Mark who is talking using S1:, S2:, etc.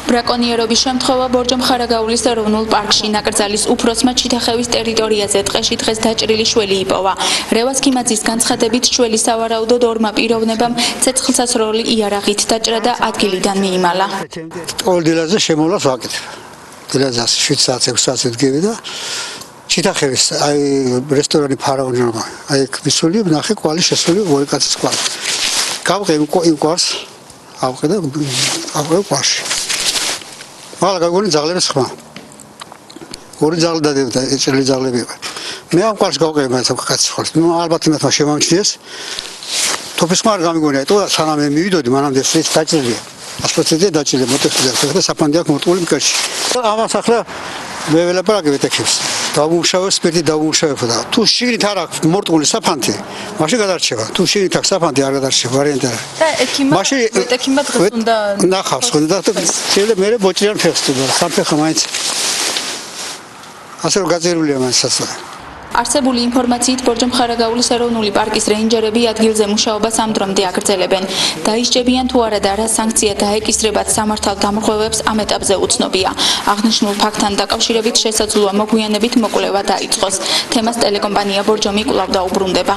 S1: ბრაკონიერობის შემთხვევა ბორჯომ-ხარაგაულის ეროვნულ პარკში ნაკრძალის უფროსმა ჩიტახევის ტერიტორიაზე დღეს დაჭრილი შველი იპოვა. რევაზ ქიმაძის განცხადებით შველი სავარაუდოდ ორმა პიროვნებამ ცეცხლსასროლი იარაღით დაჭრა და ადგილიდან მიიმალა.
S2: დილაზე შემოვლას ვაკეთებ. დილაზე 7 საათზე 6 საათზე ვდგები და ჩიტახევის რესტორანი ფარაონი მისული ნახე კვალი შესული ორი კაცის კვალი. გავყე იმ კვარს ავყე და ავყე კვარში. მალაგ გაგონი ძაღლების ხმა. ორი ძაღლი დადებდა, ეჭრილი ძაღლები იყო. მე ამ კვარს გავყე მას კაცის კვარს. ნუ ალბათ იმათმა შემამჩნიეს. თოფის ხმა არ გამიგონია, ეტყვა სანამ მე მივიდოდი, მანამდე ეს დაჭრილია. 100% დაჭრილია მოტოციკლზე და საფანდი აქვს მორტული მკერში. ამას ახლა მე ველაპარაკე ვეთექებს. დავუმშავე სპირტი დავუმშავებ და თუ შიგნით არ აქვს მორტული საფანდი, მაშინ გადარჩება. თუ შიგნით აქვს საფანდი არ გადარჩება, ვარიანტი არა.
S1: და ექიმა ვეთექიმა დღეს უნდა
S2: ნახავს ხო და შეიძლება მე ბოჭრიან ფეხს თუ სამფეხა მაინც ასე რომ გაძერულია მას ასე.
S1: არსებული ინფორმაციით ბორჯომ-ხარაგაულის ეროვნული პარკის რეინჯერები ადგილზე მუშაობას ამ დრომდე აგრძელებენ. დაისჯებიან თუ არა და რა სანქცია დაეკისრებათ სამართალ დამრღვევებს ამ ეტაპზე უცნობია. აღნიშნულ ფაქტთან დაკავშირებით შესაძლოა მოგვიანებით მოკვლევა დაიწყოს. თემას ტელეკომპანია ბორჯომი კვლავ დაუბრუნდება.